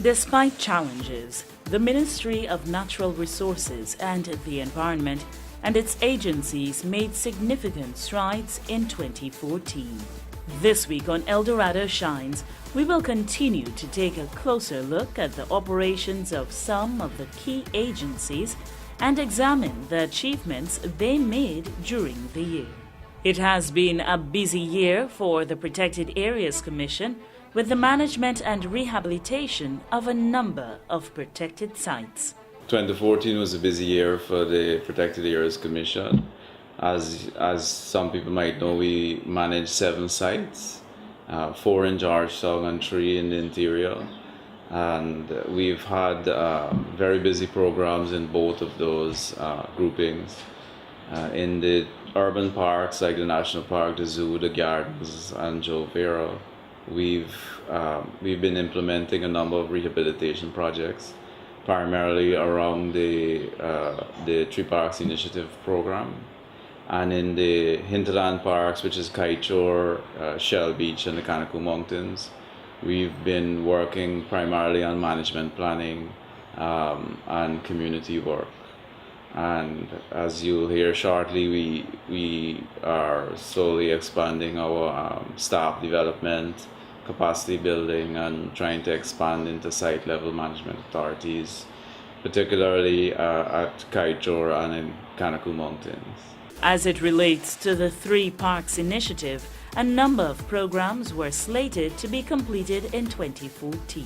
Despite challenges, the Ministry of Natural Resources and the Environment and its agencies made significant strides in 2014. This week on Dorado Shines, we will continue to take a closer look at the operations of some of the key agencies and examine the achievements they made during the year. It has been a busy year for the Protected Areas Commission, with the management and rehabilitation of a number of protected sites. 2014 was a busy year for the Protected Areas Commission. As some people might know, we manage 7 sites, 4 in Georgetown and 3 in the interior. And we've had very busy programs in both of those groupings. In the urban parks like the National Park, the Zoo, the Gardens, and Joe Vera, we've been implementing a number of rehabilitation projects, primarily around the Tree Parks Initiative program, and in the hinterland parks, which is Kiteshore, Shell Beach, and the Kanaku Mountains, we've been working primarily on management planning and community work. And as you'll hear shortly, we are slowly expanding our staff development, capacity building, and trying to expand into site level management authorities, particularly at Kiteshore and in Kanaku Mountains. As it relates to the 3 Parks Initiative, a number of programs were slated to be completed in 2014.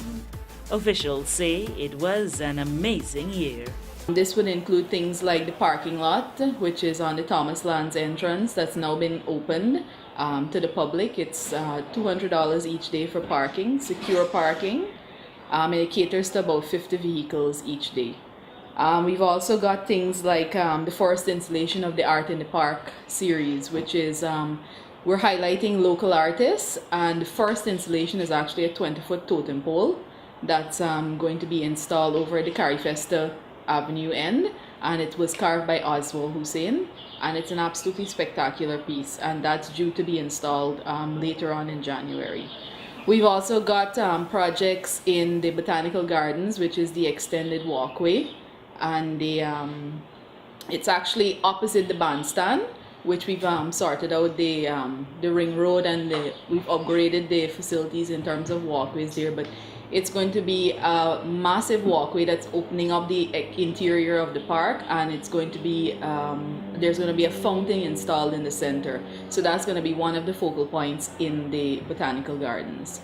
Officials say it was an amazing year. This would include things like the parking lot, which is on the Thomas Lands entrance, that's now been opened to the public. It's $200 each day for parking, secure parking, and it caters to about 50 vehicles each day. We've also got things like the first installation of the Art in the Park series, which is we're highlighting local artists, and the first installation is actually a 20-foot totem pole that's going to be installed over the Carifesta Avenue end, and it was carved by Oswald Hussein, and it's an absolutely spectacular piece, and that's due to be installed later on in January. We've also got projects in the Botanical Gardens, which is the extended walkway, and it's actually opposite the bandstand, which we've sorted out the ring road, and we've upgraded the facilities in terms of walkways there, but it's going to be a massive walkway that's opening up the interior of the park, and it's going to be there's going to be a fountain installed in the center, so that's going to be one of the focal points in the Botanical Gardens.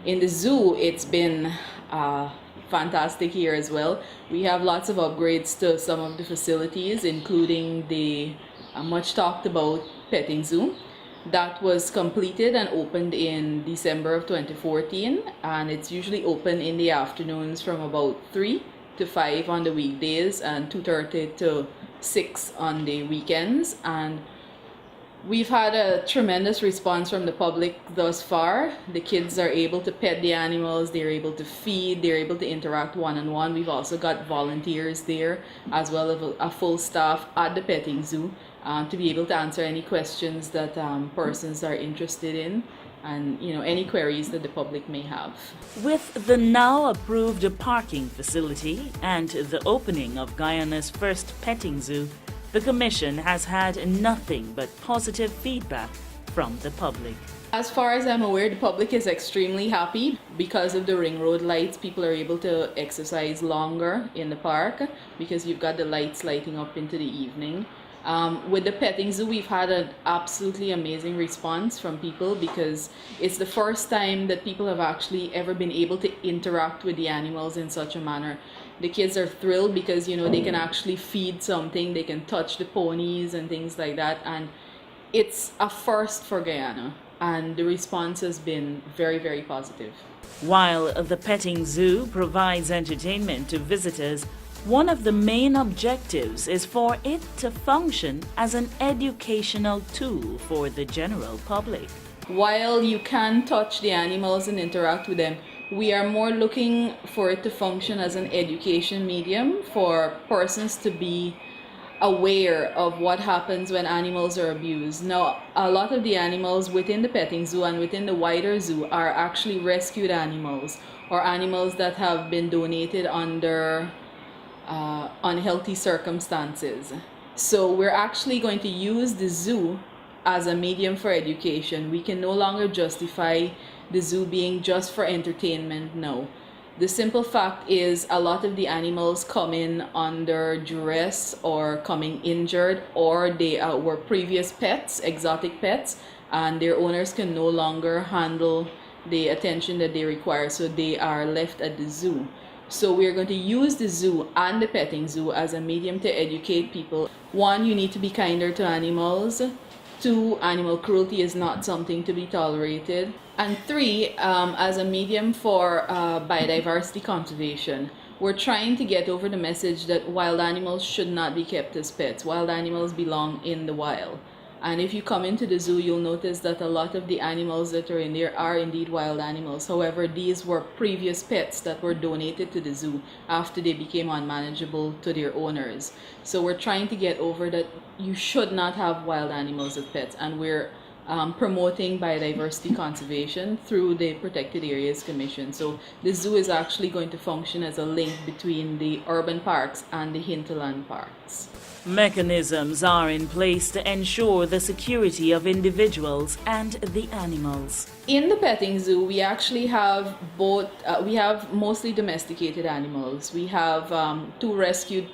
In the zoo, it's been a fantastic year as well. We have lots of upgrades to some of the facilities, including the much talked about petting zoo. That was completed and opened in December of 2014, and it's usually open in the afternoons from about 3 to 5 on the weekdays and 2:30 to 6 on the weekends. And we've had a tremendous response from the public thus far. The kids are able to pet the animals, they're able to feed, they're able to interact one-on-one. We've also got volunteers there, as well as a full staff at the petting zoo to be able to answer any questions that persons are interested in, and any queries that the public may have. With the now approved parking facility and the opening of Guyana's first petting zoo, the Commission has had nothing but positive feedback from the public. As far as I'm aware, the public is extremely happy. Because of the ring road lights, people are able to exercise longer in the park because you've got the lights lighting up into the evening. With the petting zoo, we've had an absolutely amazing response from people, because it's the first time that people have actually ever been able to interact with the animals in such a manner. The kids are thrilled because they can actually feed something, they can touch the ponies and things like that, and it's a first for Guyana, and the response has been very, very positive. While the petting zoo provides entertainment to visitors, one of the main objectives is for it to function as an educational tool for the general public. While you can touch the animals and interact with them, we are more looking for it to function as an education medium for persons to be aware of what happens when animals are abused. Now, a lot of the animals within the petting zoo and within the wider zoo are actually rescued animals or animals that have been donated under unhealthy circumstances. So we're actually going to use the zoo as a medium for education. We can no longer justify the zoo being just for entertainment now. The simple fact is a lot of the animals come in under duress or coming injured, or they were previous pets, exotic pets, and their owners can no longer handle the attention that they require, so they are left at the zoo. So we're going to use the zoo and the petting zoo as a medium to educate people. One, you need to be kinder to animals. Two, animal cruelty is not something to be tolerated. And three, as a medium for biodiversity conservation, we're trying to get over the message that wild animals should not be kept as pets. Wild animals belong in the wild. And if you come into the zoo, you'll notice that a lot of the animals that are in there are indeed wild animals. However, these were previous pets that were donated to the zoo after they became unmanageable to their owners. So we're trying to get over that you should not have wild animals as pets, and we're promoting biodiversity conservation through the Protected Areas Commission. So the zoo is actually going to function as a link between the urban parks and the hinterland parks. Mechanisms are in place to ensure the security of individuals and the animals. In the petting zoo, we actually have both, we have mostly domesticated animals. We have two rescued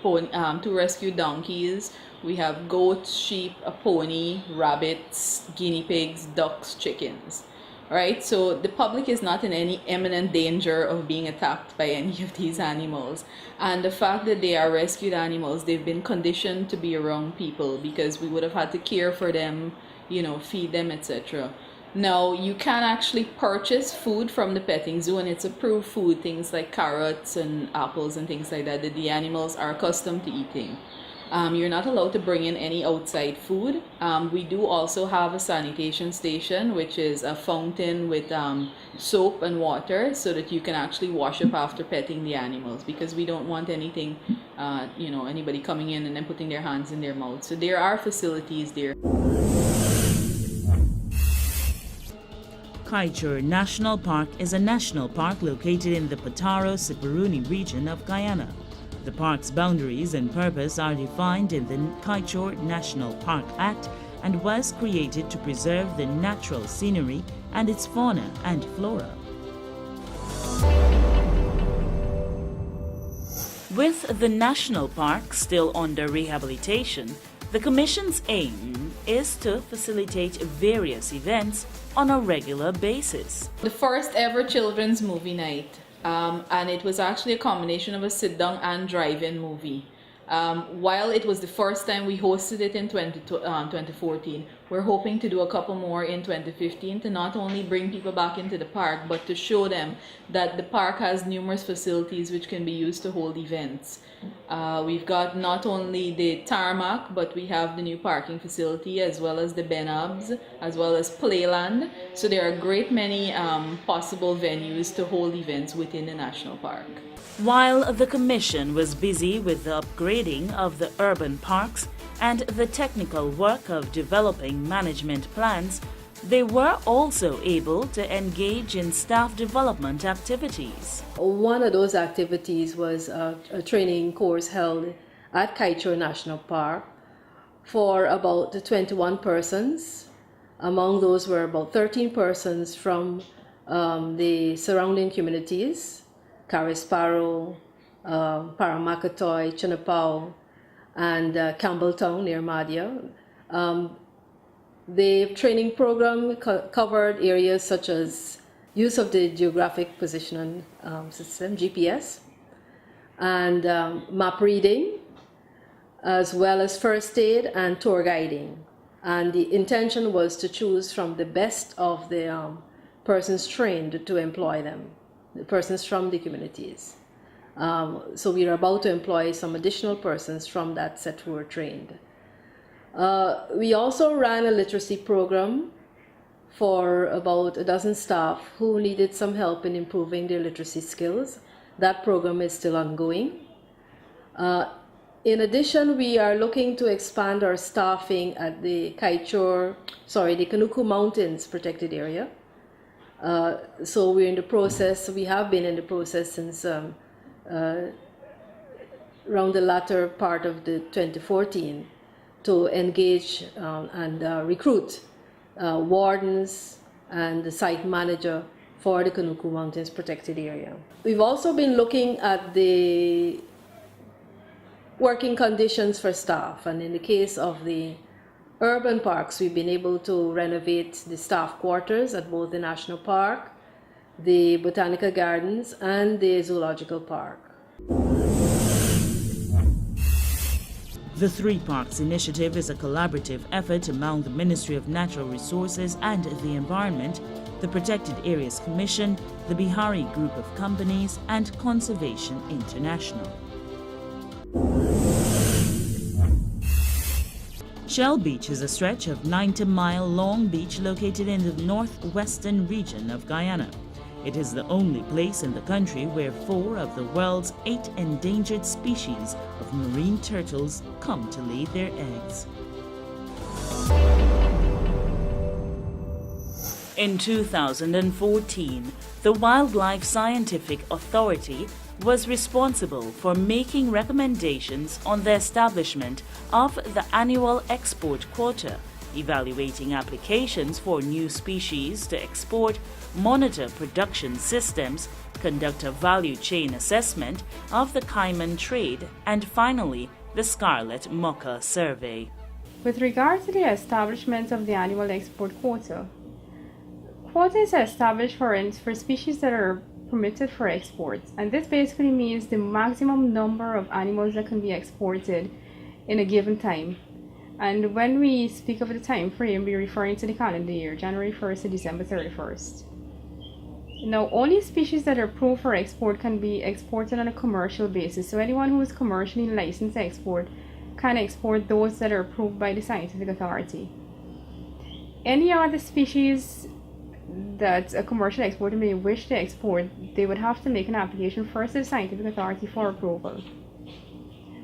donkeys. We have goats, sheep, a pony, rabbits, guinea pigs, ducks, chickens. Right? So the public is not in any imminent danger of being attacked by any of these animals. And the fact that they are rescued animals, they've been conditioned to be around people because we would have had to care for them, you know, feed them, etc. Now, you can actually purchase food from the petting zoo, and it's approved food, things like carrots and apples and things like that the animals are accustomed to eating. You're not allowed to bring in any outside food. We do also have a sanitation station, which is a fountain with soap and water so that you can actually wash up after petting the animals, because we don't want anything, anybody coming in and then putting their hands in their mouth. So there are facilities there. Kaichur National Park is a national park located in the Pataro-Siparuni region of Guyana. The park's boundaries and purpose are defined in the Kaichur National Park Act and was created to preserve the natural scenery and its fauna and flora. With the national park still under rehabilitation, the Commission's aim is to facilitate various events on a regular basis. The first ever children's movie night. And it was actually a combination of a sit-down and drive-in movie. While it was the first time we hosted it in 2014, we're hoping to do a couple more in 2015 to not only bring people back into the park, but to show them that the park has numerous facilities which can be used to hold events. We've got not only the tarmac, but we have the new parking facility, as well as the benabs, as well as playland. So there are a great many possible venues to hold events within the national park. While the Commission was busy with the upgrading of the urban parks and the technical work of developing management plans, they were also able to engage in staff development activities. One of those activities was a training course held at Kaichur National Park for about 21 persons. Among those were about 13 persons from the surrounding communities, Carisparrow, Paramakatoy, Chinapao, and Campbelltown near Madhya. The training program covered areas such as use of the geographic positioning system, GPS, and map reading, as well as first aid and tour guiding. And the intention was to choose from the best of the persons trained to employ them, the persons from the communities. So we are about to employ some additional persons from that set who were trained. We also ran a literacy program for about a dozen staff who needed some help in improving their literacy skills. That program is still ongoing. In addition, we are looking to expand our staffing at the the Kanuku Mountains protected area. So we're in the process, we have been in the process since around the latter part of the 2014 to engage and recruit wardens and the site manager for the Kanuku Mountains protected area. We've also been looking at the working conditions for staff, and in the case of the urban parks, we've been able to renovate the staff quarters at both the National Park, the Botanical Gardens, and the Zoological Park. The Three Parks Initiative is a collaborative effort among the Ministry of Natural Resources and the Environment, the Protected Areas Commission, the Bihari Group of Companies, and Conservation International. Shell Beach is a stretch of 90-mile long beach located in the northwestern region of Guyana. It is the only place in the country where 4 of the world's 8 endangered species of marine turtles come to lay their eggs. In 2014, the Wildlife Scientific Authority was responsible for making recommendations on the establishment of the annual export quota, evaluating applications for new species to export, monitor production systems, conduct a value chain assessment of the caiman trade, and finally, the scarlet mocha survey. With regard to the establishment of the annual export quota, quota is established for species that are permitted for export, and this basically means the maximum number of animals that can be exported in a given time. And when we speak of the time frame, we're referring to the calendar year, January 1st to December 31st. Now, only species that are approved for export can be exported on a commercial basis. So anyone who is commercially licensed to export can export those that are approved by the scientific authority. Any other species that a commercial exporter may wish to export, they would have to make an application first to the scientific authority for approval.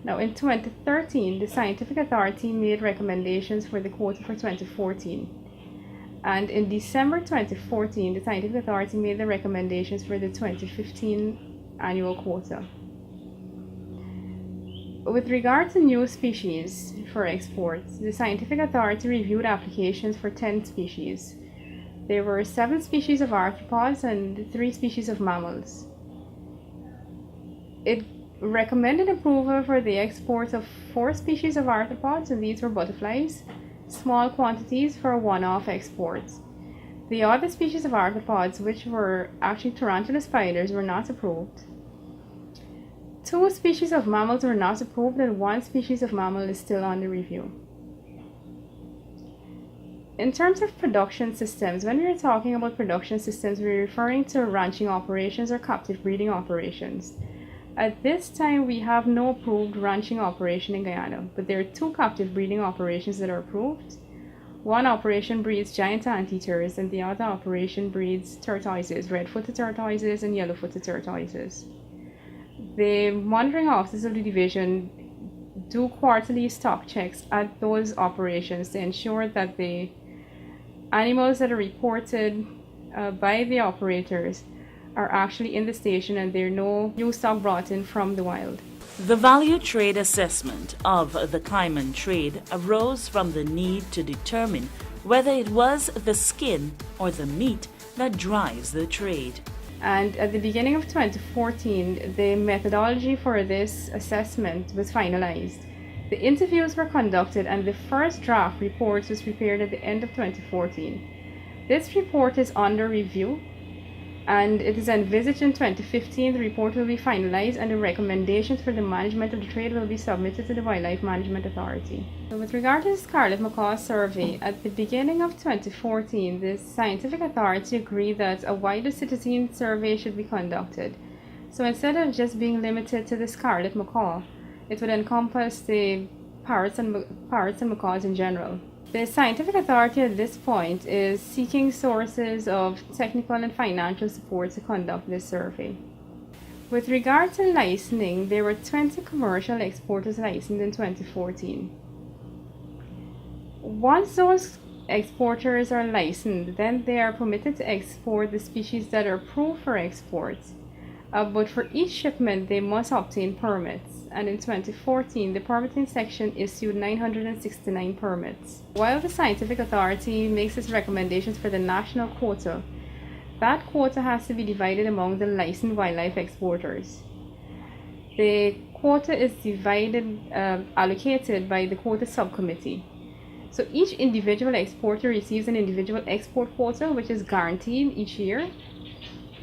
Now, in 2013, the scientific authority made recommendations for the quota for 2014. And in December 2014, the scientific authority made the recommendations for the 2015 annual quota. With regard to new species for export, the scientific authority reviewed applications for 10 species. There were 7 species of arthropods and 3 species of mammals. It recommended approval for the export of 4 species of arthropods, and these were butterflies, small quantities for one-off exports. The other species of arthropods, which were actually tarantula spiders, were not approved. 2 species of mammals were not approved, and 1 species of mammal is still under review. In terms of production systems, when we're talking about production systems, we're referring to ranching operations or captive breeding operations. At this time, we have no approved ranching operation in Guyana, but there are 2 captive breeding operations that are approved. One operation breeds giant anteaters, and the other operation breeds tortoises, red-footed tortoises and yellow-footed tortoises. The monitoring officers of the division do quarterly stock checks at those operations to ensure that the animals that are reported by the operators are actually in the station and there are no new stock brought in from the wild. The value trade assessment of the caiman trade arose from the need to determine whether it was the skin or the meat that drives the trade. And at the beginning of 2014, the methodology for this assessment was finalized. The interviews were conducted and the first draft report was prepared at the end of 2014. This report is under review, and it is envisaged in 2015 the report will be finalized and the recommendations for the management of the trade will be submitted to the Wildlife Management Authority. So with regard to the scarlet macaw survey, at the beginning of 2014, the scientific authority agreed that a wider citizen survey should be conducted. So instead of just being limited to the scarlet macaw, it would encompass the parrots and macaws in general. The scientific authority at this point is seeking sources of technical and financial support to conduct this survey. With regard to licensing, there were 20 commercial exporters licensed in 2014. Once those exporters are licensed, then they are permitted to export the species that are approved for export. But for each shipment, they must obtain permits. And in 2014, the permitting section issued 969 permits. While the scientific authority makes its recommendations for the national quota, that quota has to be divided among the licensed wildlife exporters. The quota is allocated by the quota subcommittee. So each individual exporter receives an individual export quota, which is guaranteed each year.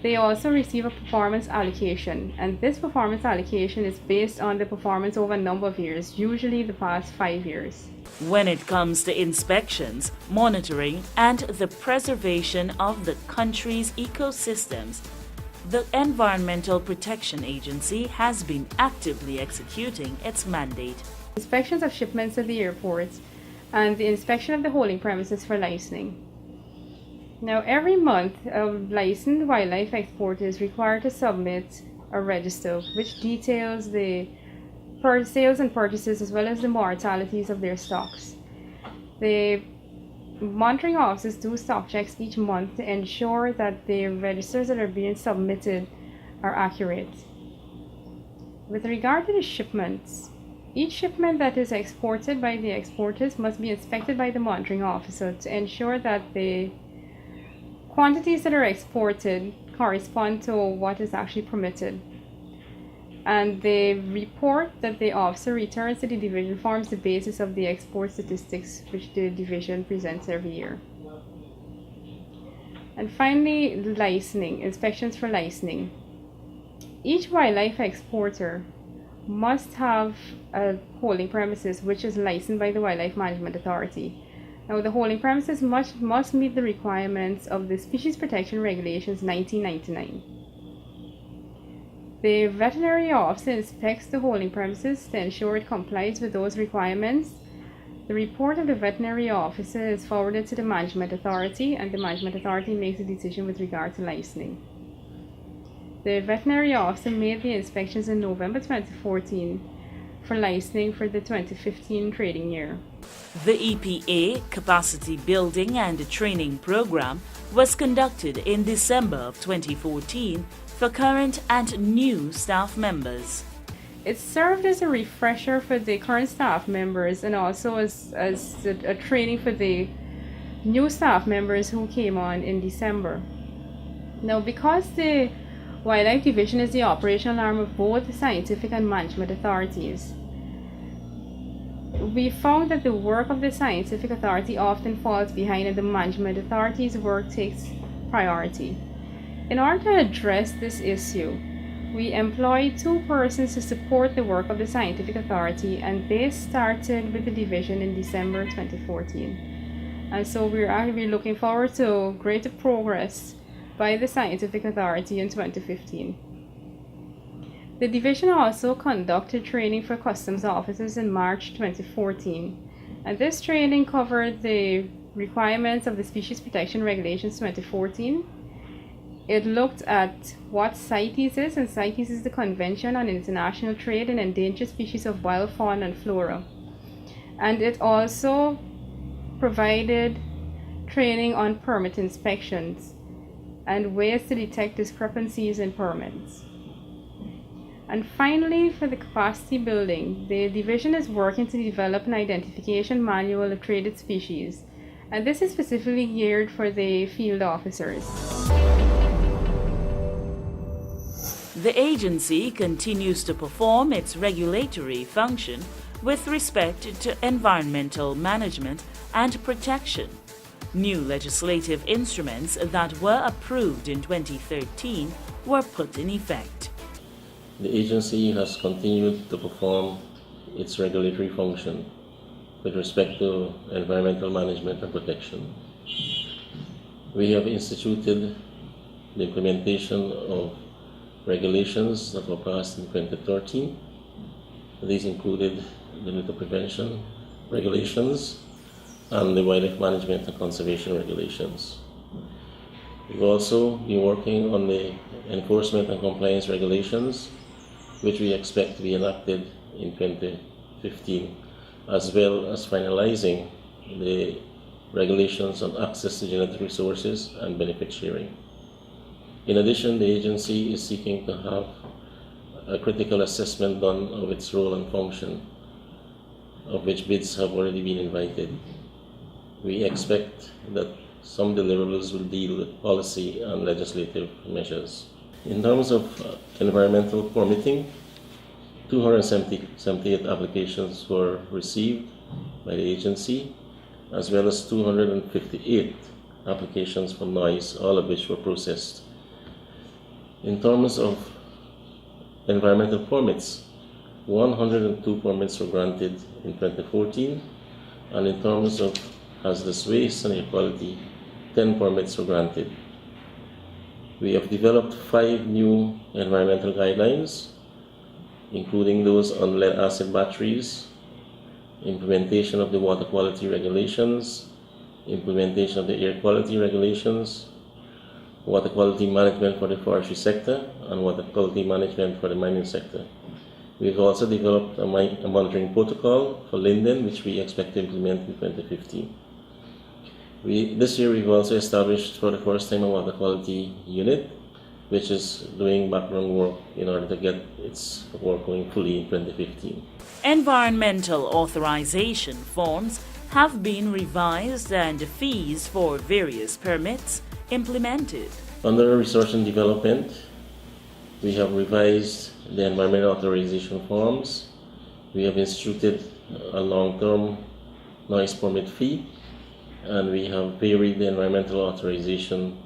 They also receive a performance allocation, and this performance allocation is based on the performance over a number of years, usually the past 5 years. When it comes to inspections, monitoring, and the preservation of the country's ecosystems, the Environmental Protection Agency has been actively executing its mandate. Inspections of shipments at the airports and the inspection of the holding premises for licensing. Now, every month, a licensed wildlife exporter is required to submit a register which details the sales and purchases as well as the mortalities of their stocks. The monitoring officers do stock checks each month to ensure that the registers that are being submitted are accurate. With regard to the shipments, each shipment that is exported by the exporters must be inspected by the monitoring officer to ensure that the quantities that are exported correspond to what is actually permitted. And the report that the officer returns to the division forms the basis of the export statistics which the division presents every year. And finally, licensing, inspections for licensing. Each wildlife exporter must have a holding premises which is licensed by the Wildlife Management Authority. Now, the holding premises must meet the requirements of the Species Protection Regulations 1999. The veterinary officer inspects the holding premises to ensure it complies with those requirements. The report of the veterinary officer is forwarded to the Management Authority, and the Management Authority makes a decision with regard to licensing. The veterinary officer made the inspections in November 2014 for licensing for the 2015 trading year. The EPA Capacity Building and Training Program was conducted in December of 2014 for current and new staff members. It served as a refresher for the current staff members and also as a training for the new staff members who came on in December. Now, because the Wildlife Division is the operational arm of both the scientific and management authorities, we found that the work of the scientific authority often falls behind and the management authority's work takes priority. In order to address this issue, we employed 2 persons to support the work of the scientific authority, and they started with the division in December 2014. And so we're actually looking forward to greater progress by the scientific authority in 2015. The division also conducted training for customs officers in March 2014, and this training covered the requirements of the Species Protection Regulations 2014. It looked at what CITES is, and CITES is the Convention on International Trade in Endangered Species of Wild Fauna and Flora. And it also provided training on permit inspections and ways to detect discrepancies in permits. And finally, for the capacity building, the division is working to develop an identification manual of traded species, and this is specifically geared for the field officers. The agency continues to perform its regulatory function with respect to environmental management and protection. New legislative instruments that were approved in 2013 were put in effect. The agency has continued to perform its regulatory function with respect to environmental management and protection. We have instituted the implementation of regulations that were passed in 2013. These included the litter prevention regulations and the wildlife management and conservation regulations. We've also been working on the enforcement and compliance regulations, which we expect to be enacted in 2015, as well as finalizing the regulations on access to genetic resources and benefit sharing. In addition, the agency is seeking to have a critical assessment done of its role and function, of which bids have already been invited. We expect that some deliverables will deal with policy and legislative measures. In terms of environmental permitting, 278 applications were received by the agency, as well as 258 applications for noise, all of which were processed. In terms of environmental permits, 102 permits were granted in 2014, and in terms of hazardous waste and air quality, 10 permits were granted. We have developed 5 new environmental guidelines, including those on lead-acid batteries, implementation of the water quality regulations, implementation of the air quality regulations, water quality management for the forestry sector, and water quality management for the mining sector. We've also developed a monitoring protocol for Linden, which we expect to implement in 2015. This year we've also established for the first time a water quality unit, which is doing background work in order to get its work going fully in 2015. Environmental authorization forms have been revised and fees for various permits implemented. Under research and development, we have revised the environmental authorization forms. We have instituted a long-term noise permit fee, and we have varied the environmental authorization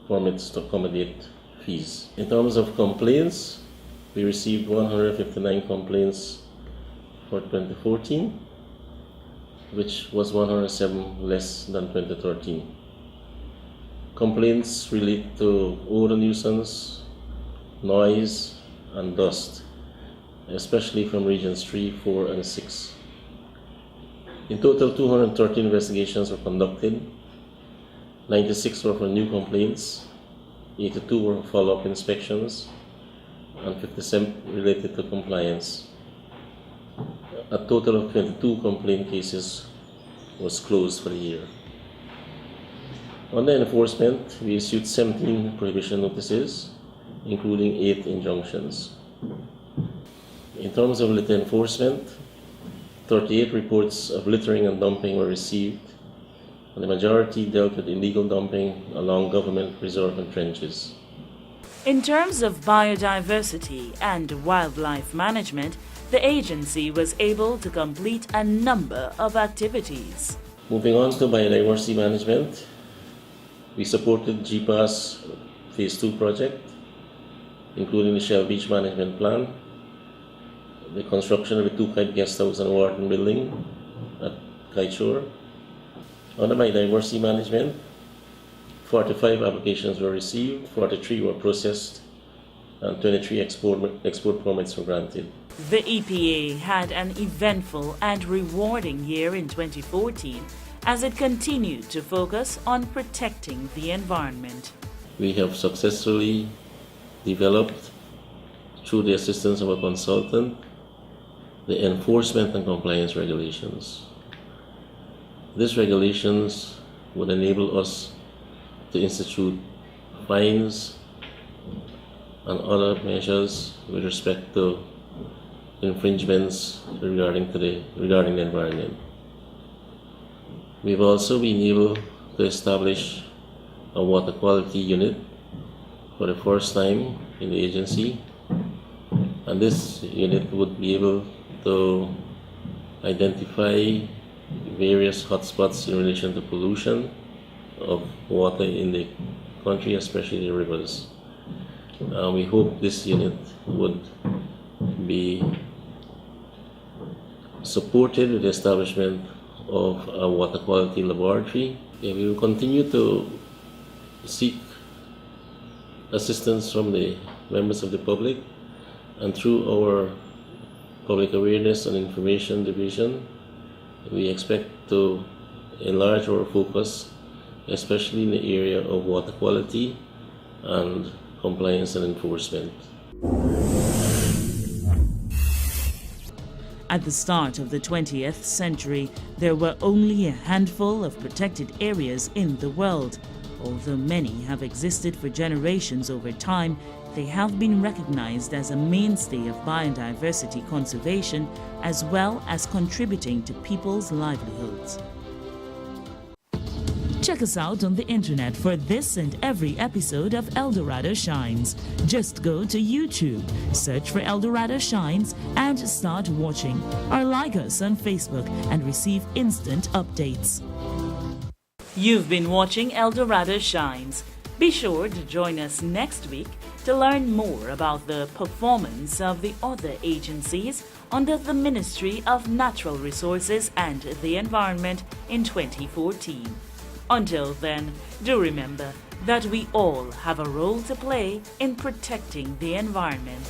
permits to accommodate fees. In terms of complaints, we received 159 complaints for 2014, which was 107 less than 2013. Complaints relate to odor nuisance, noise, and dust, especially from regions 3, 4, and 6. In total, 213 investigations were conducted. 96 were for new complaints, 82 were follow-up inspections, and 57 related to compliance. A total of 22 complaint cases was closed for the year. On the enforcement, we issued 17 prohibition notices, including 8 injunctions. In terms of litter enforcement, 38 reports of littering and dumping were received, and the majority dealt with illegal dumping along government reserve and trenches. In terms of biodiversity and wildlife management, the agency was able to complete a number of activities. Moving on to biodiversity management, we supported GPAS Phase 2 project, including the Shell Beach Management Plan, the construction of the 2-kite guest house and Wharton building at Kite Shore. Under biodiversity management, 45 applications were received, 43 were processed, and 23 export permits were granted. The EPA had an eventful and rewarding year in 2014 as it continued to focus on protecting the environment. We have successfully developed, through the assistance of a consultant, the enforcement and compliance regulations. These regulations would enable us to institute fines and other measures with respect to infringements regarding the environment. We've also been able to establish a water quality unit for the first time in the agency, and this unit would be able to identify various hotspots in relation to pollution of water in the country, especially the rivers. We hope this unit would be supported with the establishment of a water quality laboratory. We will continue to seek assistance from the members of the public, and through our public awareness and information division, we expect to enlarge our focus, especially in the area of water quality and compliance and enforcement. At the start of the 20th century, there were only a handful of protected areas in the world. Although many have existed for generations over time, they have been recognized as a mainstay of biodiversity conservation as well as contributing to people's livelihoods. Check us out on the internet for this and every episode of Dorado Shines. Just go to YouTube, search for Dorado Shines and start watching. Or like us on Facebook and receive instant updates. You've been watching Dorado Shines. Be sure to join us next week to learn more about the performance of the other agencies under the Ministry of Natural Resources and the Environment in 2014. Until then, do remember that we all have a role to play in protecting the environment.